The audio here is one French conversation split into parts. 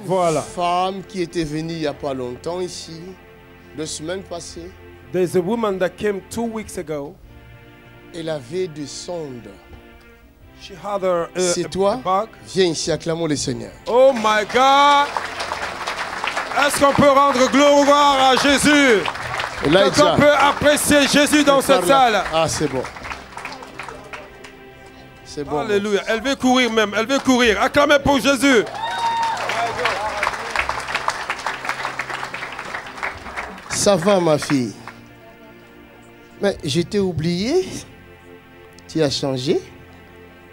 Voilà. Femme qui était venue il n'y a pas longtemps ici, 2 semaines passées. There's a woman that came 2 weeks ago. Elle avait des sondes. She had her C'est toi? bag. Viens ici, acclamons le Seigneur. Oh my God! Est-ce qu'on peut rendre gloire à Jésus? Est-ce qu'on peut apprécier Jésus dans cette salle? Ah, c'est bon. C'est bon. Alléluia. Elle veut courir même. Elle veut courir. Acclamez pour Jésus. Ça va, ma fille? Mais je t'ai oublié. Tu as changé.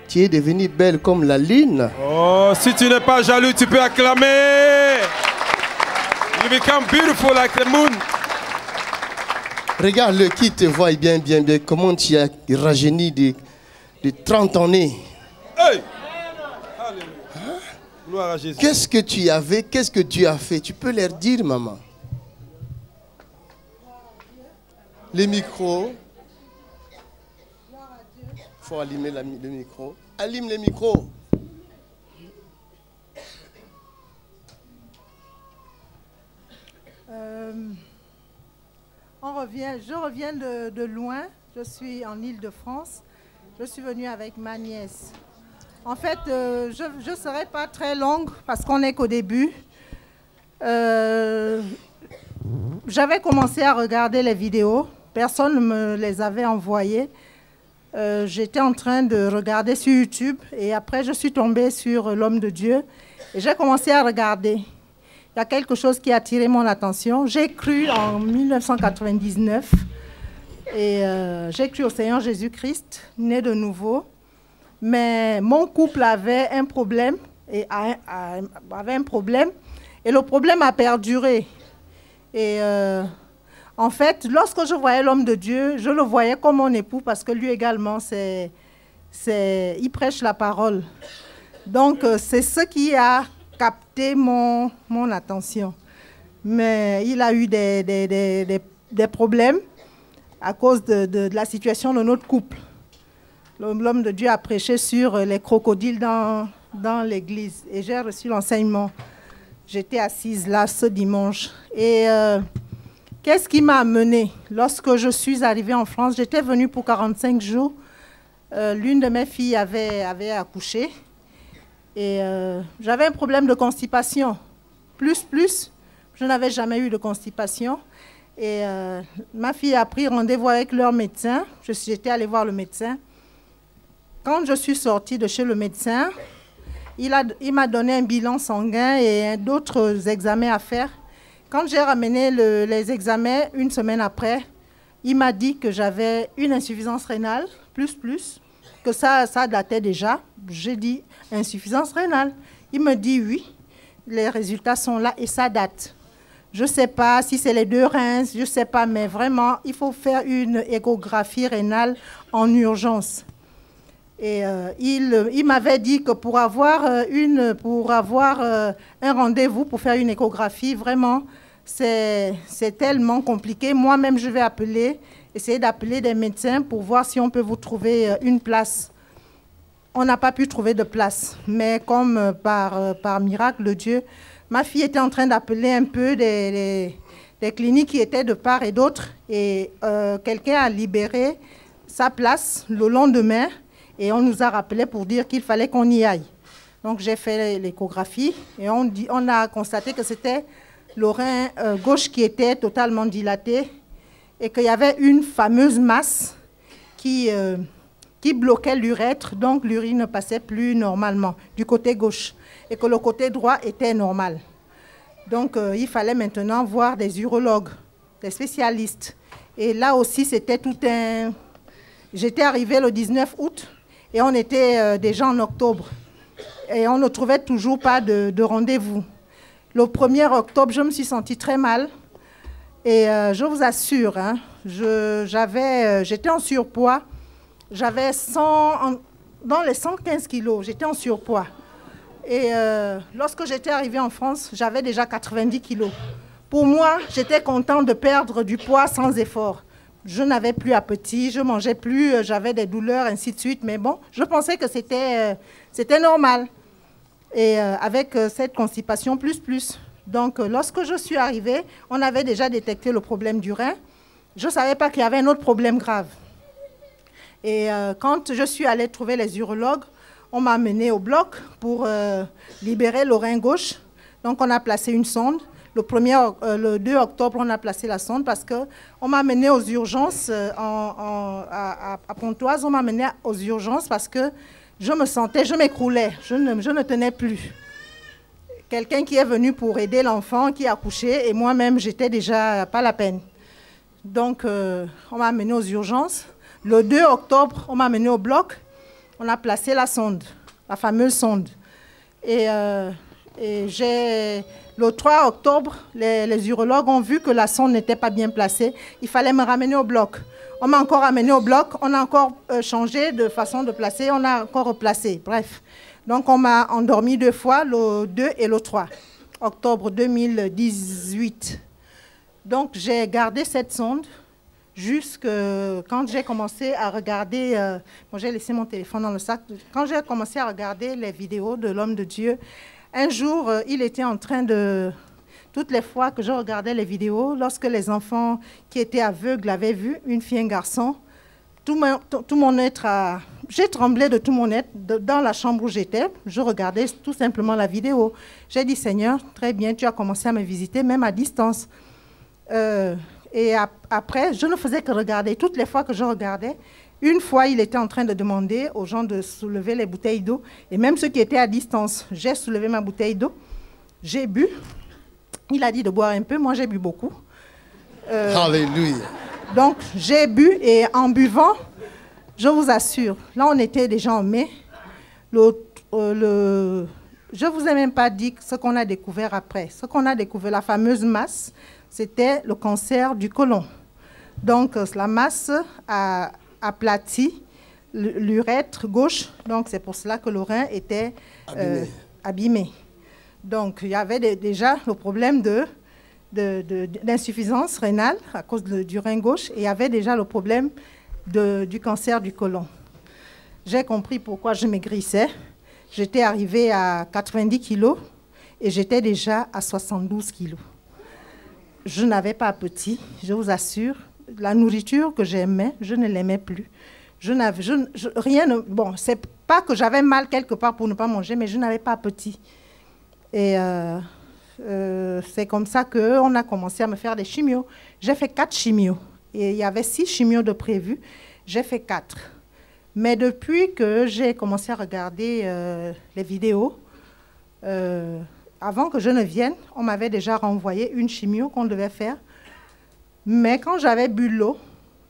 Tu es devenue belle comme la lune. Oh, si tu n'es pas jaloux, tu peux acclamer. You become beautiful like the moon. Regarde-le qui te voit bien, bien, bien. Comment tu as rajeuni de 30 années. Hey! Alléluia. Gloire à Jésus. Qu'est-ce que tu avais? Qu'est-ce que tu as fait? Tu peux leur dire, maman. Les micros. Il faut allumer le micro. Allume les micros. Je reviens de loin. Je suis en Île-de-France. Je suis venue avec ma nièce. En fait, je ne serai pas très longue parce qu'on n'est qu'au début. J'avais commencé à regarder les vidéos. Personne ne me les avait envoyées. J'étais en train de regarder sur YouTube et après, je suis tombée sur l'homme de Dieu et j'ai commencé à regarder. Il y a quelque chose qui a attiré mon attention. J'ai cru en 1999 et j'ai cru au Seigneur Jésus-Christ, né de nouveau. Mais mon couple avait un problème et le problème a perduré. Et en fait, lorsque je voyais l'homme de Dieu, je le voyais comme mon époux parce que lui également, il prêche la parole. Donc, c'est ce qui a capté mon attention. Mais il a eu des problèmes à cause de la situation de notre couple. L'homme de Dieu a prêché sur les crocodiles dans l'église et j'ai reçu l'enseignement. J'étais assise là ce dimanche. Et qu'est-ce qui m'a amenée? Lorsque je suis arrivée en France, j'étais venue pour 45 jours. L'une de mes filles avait accouché. Et j'avais un problème de constipation. Plus, je n'avais jamais eu de constipation. Et ma fille a pris rendez-vous avec leur médecin. J'étais allée voir le médecin. Quand je suis sortie de chez le médecin, il m'a donné un bilan sanguin et d'autres examens à faire. Quand j'ai ramené les examens, une semaine après, il m'a dit que j'avais une insuffisance rénale, que ça datait déjà. J'ai dit, insuffisance rénale. Il me dit, oui, les résultats sont là et ça date. Je ne sais pas si c'est les 2 reins, je ne sais pas, mais vraiment, il faut faire une échographie rénale en urgence. Et il m'avait dit que pour avoir un rendez-vous pour faire une échographie, vraiment, c'est tellement compliqué. Moi-même, je vais essayer d'appeler des médecins pour voir si on peut vous trouver une place. On n'a pas pu trouver de place, mais comme par miracle de Dieu, ma fille était en train d'appeler un peu des cliniques qui étaient de part et d'autre, et quelqu'un a libéré sa place le lendemain. Et on nous a rappelé pour dire qu'il fallait qu'on y aille. Donc j'ai fait l'échographie et on a constaté que c'était le rein gauche qui était totalement dilaté et qu'il y avait une fameuse masse qui bloquait l'urètre, donc l'urine ne passait plus normalement du côté gauche et que le côté droit était normal. Donc il fallait maintenant voir des urologues, des spécialistes. Et là aussi, c'était tout un... J'étais arrivée le 19 août. Et on était déjà en octobre. Et on ne trouvait toujours pas de rendez-vous. Le 1er octobre, je me suis sentie très mal. Et je vous assure, hein, j'étais en surpoids. J'avais dans les 115 kilos, j'étais en surpoids. Et lorsque j'étais arrivée en France, j'avais déjà 90 kilos. Pour moi, j'étais contente de perdre du poids sans effort. Je n'avais plus appétit, je ne mangeais plus, j'avais des douleurs, ainsi de suite. Mais bon, je pensais que c'était normal. Et avec cette constipation plus. Donc, lorsque je suis arrivée, on avait déjà détecté le problème du rein. Je ne savais pas qu'il y avait un autre problème grave. Et quand je suis allée trouver les urologues, on m'a amenée au bloc pour libérer le rein gauche. Donc, on a placé une sonde. Le 2 octobre, on a placé la sonde parce qu'on m'a amenée aux urgences à Pontoise. On m'a amenée aux urgences parce que je me sentais, je m'écroulais, je ne tenais plus. Quelqu'un qui est venu pour aider l'enfant qui a accouché et moi-même, j'étais déjà pas la peine. Donc, on m'a amené aux urgences. Le 2 octobre, on m'a amené au bloc. On a placé la sonde, la fameuse sonde. Et le 3 octobre, les urologues ont vu que la sonde n'était pas bien placée. Il fallait me ramener au bloc. On m'a encore ramené au bloc. On a encore changé de façon de placer. On a encore replacé. Bref. Donc, on m'a endormi 2 fois, le 2 et le 3 octobre 2018. Donc, j'ai gardé cette sonde jusque quand j'ai commencé à regarder... bon, j'ai laissé mon téléphone dans le sac. Quand j'ai commencé à regarder les vidéos de l'homme de Dieu, un jour, il était en train de... Toutes les fois que je regardais les vidéos, lorsque les enfants qui étaient aveugles avaient vu une fille et un garçon, tout mon être a... J'ai tremblé de tout mon être dans la chambre où j'étais. Je regardais tout simplement la vidéo. J'ai dit, Seigneur, très bien, tu as commencé à me visiter, même à distance. Et après, je ne faisais que regarder. Toutes les fois que je regardais, une fois, il était en train de demander aux gens de soulever les bouteilles d'eau. Et même ceux qui étaient à distance, j'ai soulevé ma bouteille d'eau. J'ai bu. Il a dit de boire un peu. Moi, j'ai bu beaucoup. Alléluia. Donc, j'ai bu et en buvant, je vous assure, là, on était déjà en mai. Je ne vous ai même pas dit ce qu'on a découvert après. Ce qu'on a découvert, la fameuse masse, c'était le cancer du côlon. Donc, la masse a aplati l'urètre gauche. Donc, c'est pour cela que le rein était abîmé. Donc, il y avait déjà le problème d'insuffisance rénale à cause du rein gauche et il y avait déjà le problème du cancer du côlon. J'ai compris pourquoi je maigrissais. J'étais arrivée à 90 kilos et j'étais déjà à 72 kilos. Je n'avais pas appétit, je vous assure. La nourriture que j'aimais, je ne l'aimais plus. Bon, c'est pas que j'avais mal quelque part pour ne pas manger, mais je n'avais pas appétit. Et c'est comme ça qu'on a commencé à me faire des chimios. J'ai fait 4 chimios. Et il y avait 6 chimios de prévus. J'ai fait 4. Mais depuis que j'ai commencé à regarder les vidéos, avant que je ne vienne, on m'avait déjà renvoyé une chimio qu'on devait faire. Mais quand j'avais bu l'eau,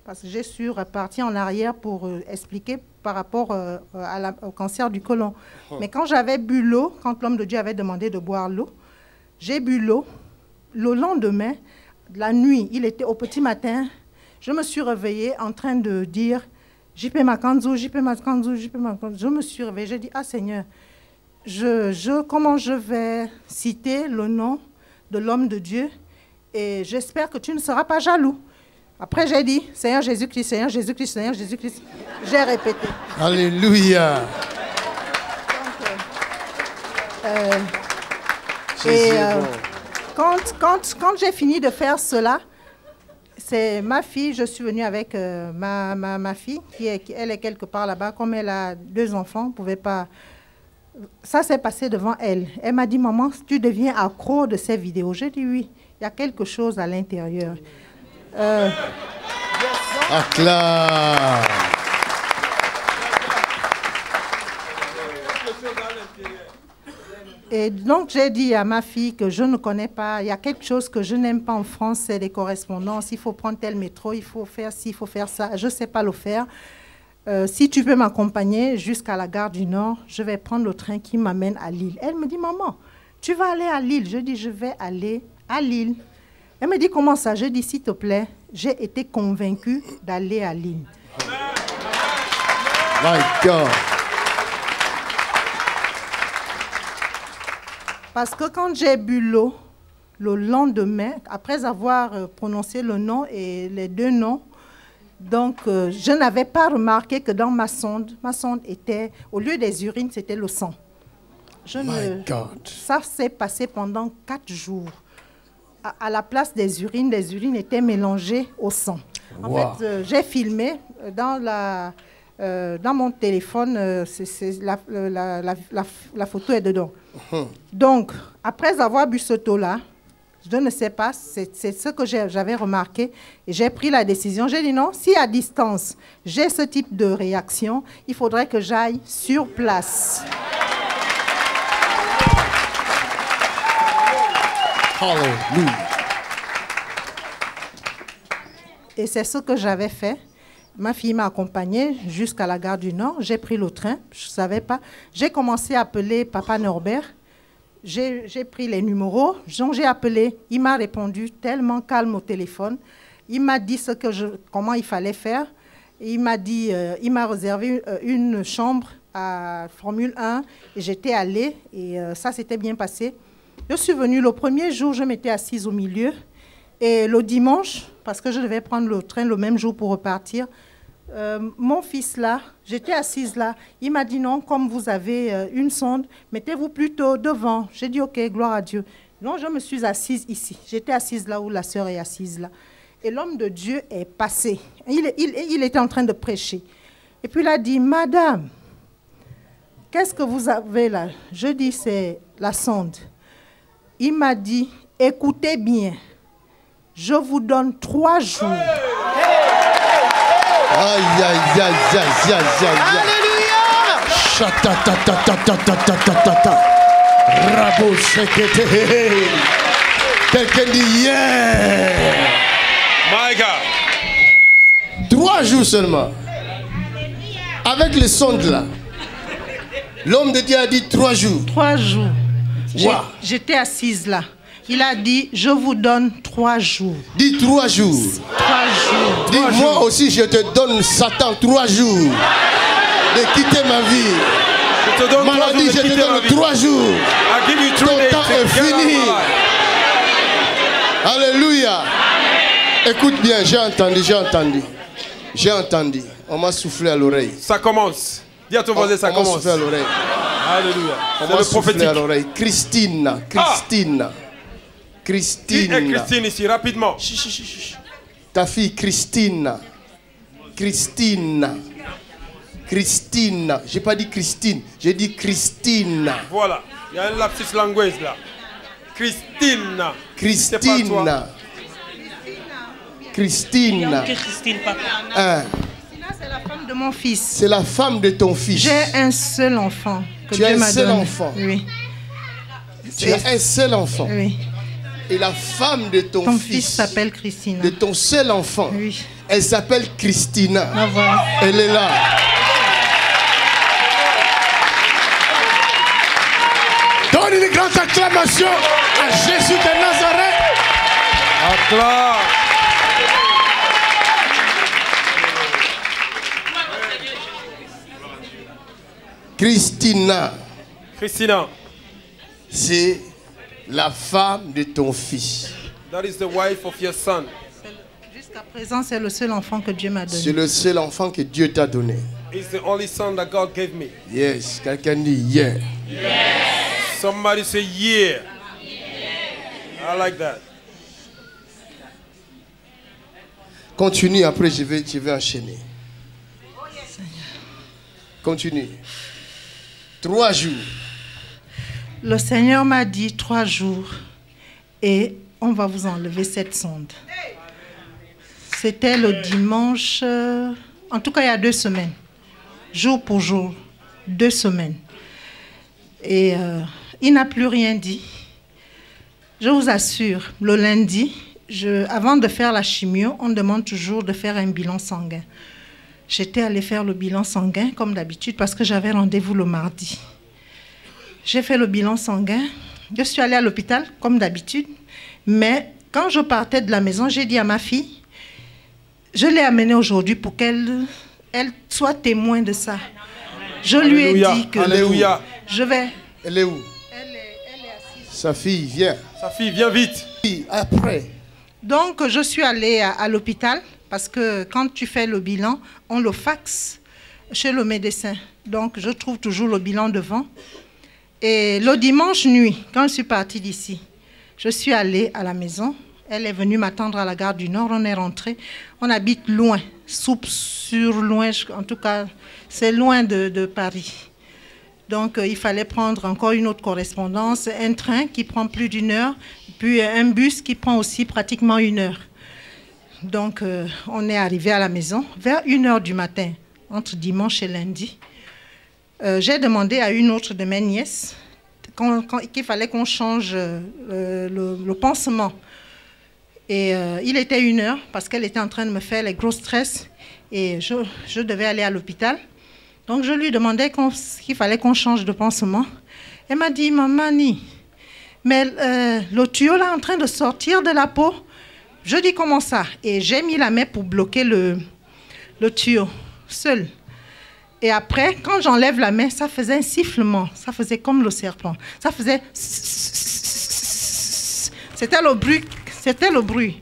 parce que j'ai su repartir en arrière pour expliquer par rapport au cancer du côlon. Mais quand j'avais bu l'eau, quand l'homme de Dieu avait demandé de boire l'eau, j'ai bu l'eau. Le lendemain, la nuit, il était au petit matin, je me suis réveillée en train de dire « J.P. Makanzou, J.P. Makanzou, J.P. Makanzou ». Je me suis réveillée, j'ai dit « Ah Seigneur, comment je vais citer le nom de l'homme de Dieu et j'espère que tu ne seras pas jaloux ». Après, j'ai dit, Seigneur Jésus-Christ, Seigneur Jésus-Christ, Seigneur Jésus-Christ. J'ai répété. Alléluia. Quand j'ai fini de faire cela, c'est ma fille, je suis venue avec ma fille, elle est quelque part là-bas, comme elle a 2 enfants, ne pouvait pas... Ça s'est passé devant elle. Elle m'a dit, maman, tu deviens accro de ces vidéos. J'ai dit, oui, il y a quelque chose à l'intérieur. Acclame. Et donc j'ai dit à ma fille que je ne connais pas, il y a quelque chose que je n'aime pas en France, c'est les correspondances, il faut prendre tel métro, il faut faire ci, il faut faire ça, je ne sais pas le faire. Si tu peux m'accompagner jusqu'à la gare du Nord, je vais prendre le train qui m'amène à Lille. Elle me dit, maman, tu vas aller à Lille? Je dis, je vais aller à Lille. Elle me dit, comment ça? Je dis, s'il te plaît, j'ai été convaincue d'aller à Lille. My God. Parce que quand j'ai bu l'eau, le lendemain, après avoir prononcé le nom et les 2 noms, donc je n'avais pas remarqué que dans ma sonde était, au lieu des urines, c'était le sang. Ça s'est passé pendant 4 jours. À la place des urines étaient mélangées au sang. En fait, j'ai filmé dans mon téléphone, la photo est dedans. Donc, après avoir bu ce taux-là, je ne sais pas, c'est ce que j'avais remarqué. Et j'ai pris la décision. J'ai dit non, si à distance, j'ai ce type de réaction, il faudrait que j'aille sur place. Hallelujah. Et c'est ce que j'avais fait. Ma fille m'a accompagnée jusqu'à la gare du Nord. J'ai pris le train, je ne savais pas. J'ai commencé à appeler Papa Norbert. J'ai pris les numéros, j'ai appelé. Il m'a répondu tellement calme au téléphone. Il m'a dit comment il fallait faire. Et il m'a dit, il m'a réservé une chambre à Formule 1. Et j'étais allée et ça s'était bien passé. Je suis venue le premier jour, je m'étais assise au milieu. Et le dimanche, parce que je devais prendre le train le même jour pour repartir, mon fils là, j'étais assise là, il m'a dit non, comme vous avez une sonde, mettez-vous plutôt devant. J'ai dit ok, gloire à Dieu. Non, je me suis assise ici. J'étais assise là où la sœur est assise là. Et l'homme de Dieu est passé. Il était en train de prêcher. Et puis il a dit, madame, qu'est-ce que vous avez là? Je dis, c'est la sonde. Il m'a dit, écoutez bien, je vous donne 3 jours. Aïe, aïe, aïe, aïe, aïe, aïe. Alléluia! Chatatatatatatatata. Rabo sekete. Quelqu'un dit yeah. My God. 3 jours seulement. Avec les sondes là. L'homme de Dieu a dit 3 jours. 3 jours. Wow. J'étais assise là. Il a dit, je vous donne 3 jours. Dis 3 jours. 3 jours. Dis, moi aussi je te donne, Satan, 3 jours de quitter ma vie. Je te donne Maladie, je te donne 3 jours. Ton temps est fini. Alléluia. Écoute bien, j'ai entendu. On m'a soufflé à l'oreille. Ça commence. Dis à ton voisin, ça commence. On m'a soufflé à l'oreille. Alléluia. On m'a soufflé à l'oreille. Christine. Qui est Christine ici, rapidement. Ta fille Christine. J'ai pas dit Christine, j'ai dit Christine. Voilà, il y a un lapsus language là. Christine. Christine, papa. C'est la femme de mon fils. C'est la femme de ton fils. J'ai un seul enfant que tu as Dieu un m'a seul donné. enfant. Oui. Tu as un seul enfant. Oui. Et la femme de ton fils s'appelle Christina. De ton seul enfant. Oui. Elle s'appelle Christina. Ah, voilà. Elle est là. Donne une grande acclamation à Jésus de Nazareth. Acclame. Christina. C'est la femme de ton fils. That is the wife of your son. Jusqu'à présent, c'est le seul enfant que Dieu m'a donné. C'est le seul enfant que Dieu t'a donné. It's the only son that God gave me. Yes. Quelqu'un dit yeah. Yes. Somebody say yeah. I like that. Continue, après je vais enchaîner. Continue. 3 jours. Le Seigneur m'a dit 3 jours et on va vous enlever cette sonde. C'était le dimanche, en tout cas il y a 2 semaines, jour pour jour, 2 semaines. Et il n'a plus rien dit. Je vous assure, le lundi, avant de faire la chimio, on demande toujours de faire un bilan sanguin. J'étais allée faire le bilan sanguin comme d'habitude parce que j'avais rendez-vous le mardi. J'ai fait le bilan sanguin. Je suis allée à l'hôpital comme d'habitude. Mais quand je partais de la maison, j'ai dit à ma fille, je l'ai amenée aujourd'hui pour qu'elle soit témoin de ça. Je lui ai dit que je vais... Elle est où? Elle est assise. Sa fille vient. Sa fille vient vite. Après. Donc je suis allée à l'hôpital parce que quand tu fais le bilan, on le faxe chez le médecin. Donc je trouve toujours le bilan devant. Et le dimanche nuit, quand je suis partie d'ici, je suis allée à la maison. Elle est venue m'attendre à la gare du Nord. On est rentré. On habite loin, sur loin. En tout cas, c'est loin de Paris. Donc, il fallait prendre encore une autre correspondance, un train qui prend plus d'1 heure, puis un bus qui prend aussi pratiquement 1 heure. Donc, on est arrivé à la maison vers 1 heure du matin, entre dimanche et lundi. J'ai demandé à une autre de mes nièces qu'il fallait qu'on change le pansement. Et il était 1 heure parce qu'elle était en train de me faire les gros stress et je devais aller à l'hôpital. Donc, je lui demandais qu'il fallait qu'on change de pansement. Elle m'a dit, maman, mais le tuyau là est en train de sortir de la peau. Je dis, comment ça? Et j'ai mis la main pour bloquer le tuyau, seul. Et après, quand j'enlève la main, ça faisait un sifflement. Ça faisait comme le serpent. Ça faisait... C'était le bruit.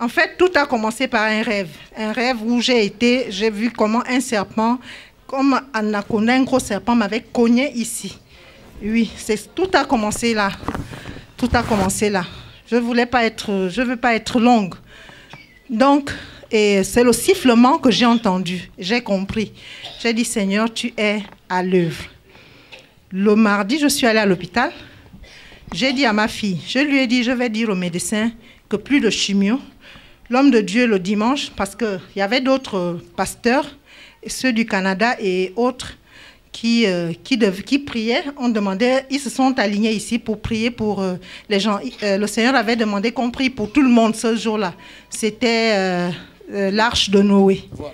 En fait, tout a commencé par un rêve. Un rêve où j'ai vu comment un serpent... Comme un gros serpent m'avait cogné ici. Oui, tout a commencé là. Tout a commencé là. Je veux pas être longue. Donc, et c'est le sifflement que j'ai entendu. J'ai compris. J'ai dit, Seigneur, tu es à l'œuvre. Le mardi, je suis allée à l'hôpital. J'ai dit à ma fille, je lui ai dit, je vais dire au médecin que plus de chimio. L'homme de Dieu le dimanche, parce qu'il y avait d'autres pasteurs, ceux du Canada et autres qui priaient, on demandait, ils se sont alignés ici pour prier pour les gens. Le Seigneur avait demandé qu'on prie pour tout le monde ce jour-là. C'était l'arche de Noé. Voilà.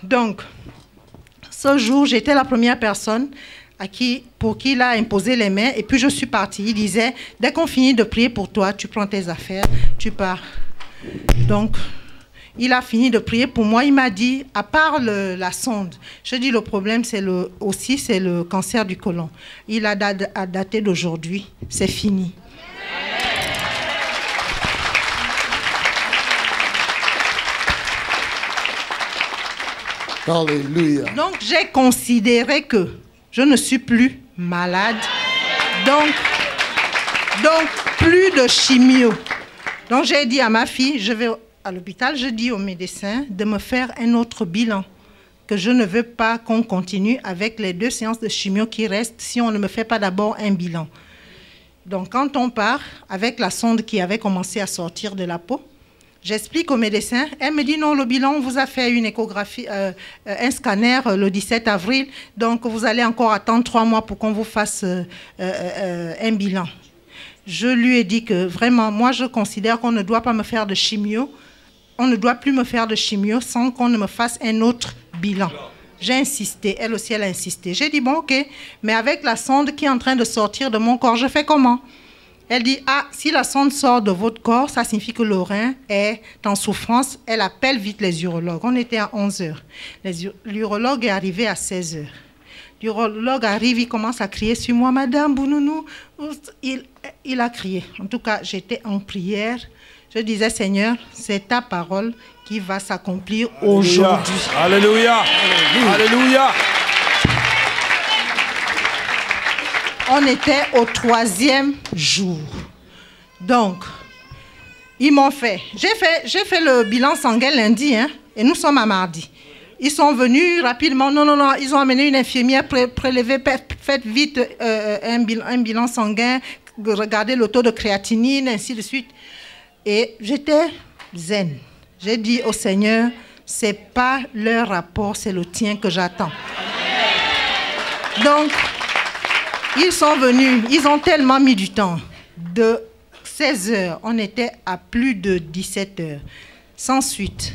Donc, ce jour, j'étais la première personne pour qui il a imposé les mains et puis je suis partie. Il disait, dès qu'on finit de prier pour toi, tu prends tes affaires, tu pars. Donc, il a fini de prier pour moi. Il m'a dit, à part la sonde, je dis le problème, c'est le cancer du côlon. Il a daté d'aujourd'hui. C'est fini. Alléluia. Donc, j'ai considéré que je ne suis plus malade. Donc plus de chimio. Donc, j'ai dit à ma fille, je vais à l'hôpital, je dis au médecin de me faire un autre bilan, que je ne veux pas qu'on continue avec les 2 séances de chimio qui restent si on ne me fait pas d'abord un bilan. Donc, quand on part avec la sonde qui avait commencé à sortir de la peau, j'explique au médecin, elle me dit non, le bilan, on vous a fait une échographie, un scanner le 17 avril, donc vous allez encore attendre 3 mois pour qu'on vous fasse un bilan. Je lui ai dit que vraiment, moi je considère qu'on ne doit pas me faire de chimio. On ne doit plus me faire de chimio sans qu'on ne me fasse un autre bilan. J'ai insisté, elle aussi elle a insisté. J'ai dit bon ok, mais avec la sonde qui est en train de sortir de mon corps, je fais comment? Elle dit ah, si la sonde sort de votre corps, ça signifie que le rein est en souffrance. Elle appelle vite les urologues. On était à 11h. L'urologue est arrivé à 16h. L'urologue arrive, il commence à crier sur moi, Madame Bounounou. Il a crié. En tout cas, j'étais en prière. Je disais, Seigneur, c'est ta parole qui va s'accomplir aujourd'hui. Alléluia. Alléluia. On était au 3e jour. Donc, ils m'ont fait. J'ai fait le bilan sanguin lundi, hein, et nous sommes à mardi. Ils sont venus rapidement. Non, ils ont amené une infirmière prélever, faites vite un bilan sanguin, regardez le taux de créatinine, ainsi de suite. Et j'étais zen. J'ai dit au Seigneur, c'est pas leur rapport, c'est le tien que j'attends. Donc, ils sont venus, ils ont tellement mis du temps. De 16h, on était à plus de 17h. Sans suite.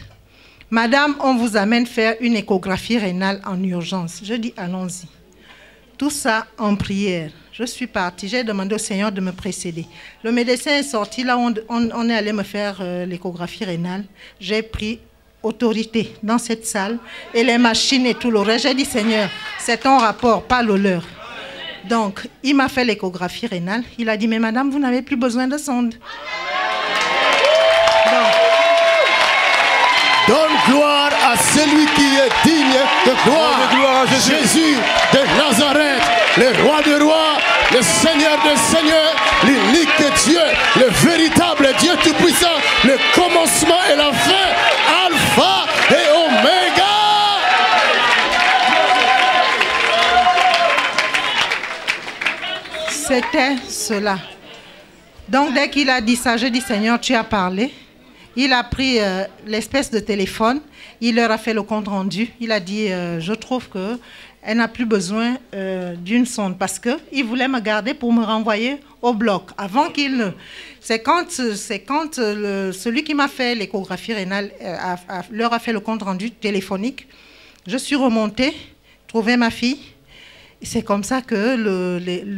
Madame, on vous amène faire une échographie rénale en urgence. Je dis, allons-y. Tout ça en prière. Je suis partie, j'ai demandé au Seigneur de me précéder. Le médecin est sorti, là on est allé me faire l'échographie rénale. J'ai pris autorité dans cette salle et les machines et tout le reste. J'ai dit, Seigneur, c'est ton rapport, pas le leur. Donc, il m'a fait l'échographie rénale. Il a dit, mais madame, vous n'avez plus besoin de sonde. Donne gloire à celui qui est digne de gloire, à Jésus. Jésus de Nazareth, le roi des rois, le Seigneur des seigneurs, l'unique Dieu, le véritable Dieu tout-puissant, le commencement et la fin, Alpha et Oméga. C'était cela. Donc dès qu'il a dit ça, j'ai dit Seigneur, tu as parlé. Il a pris l'espèce de téléphone, il leur a fait le compte rendu. Il a dit, je trouve qu'elle n'a plus besoin d'une sonde parce qu'il voulait me garder pour me renvoyer au bloc. Avant qu'il ne... C'est quand celui qui m'a fait l'échographie rénale leur a fait le compte rendu téléphonique. Je suis remontée, trouver ma fille. C'est comme ça que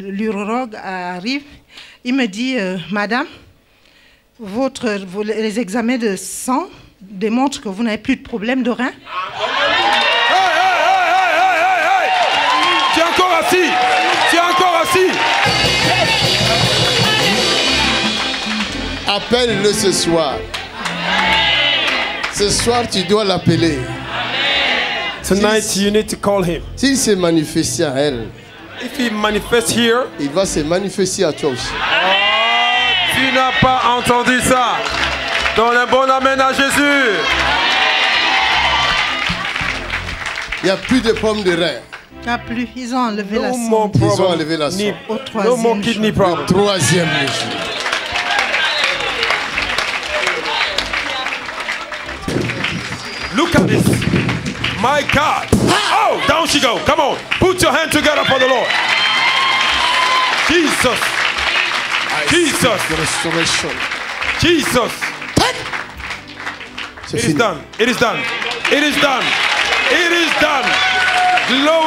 l'urologue arrive. Il me dit, Madame, les examens de sang démontrent que vous n'avez plus de problème de rein. Hey! Tu es encore assis. Tu es encore assis. Appelle-le ce soir. Ce soir, tu dois l'appeler. Tonight, you need to call him. S'il s'est manifesté à elle, If he manifests here, il va se manifester à toi aussi. tu n'as pas entendu ça. Donne un bon amen à Jésus. Il n'y a plus de pommes de rein. Il n'y a plus. Ils ont enlevé la sonde. Ils ont enlevé la sonde. Au No more kidney problem. Troisième jour. Look at this. My God. Oh, down she go. Come on. Put your hand together for the Lord. Jesus. Jesus. Restoration. Jesus. C'est It is fini. done. It is done. It is done. It is done. Glory.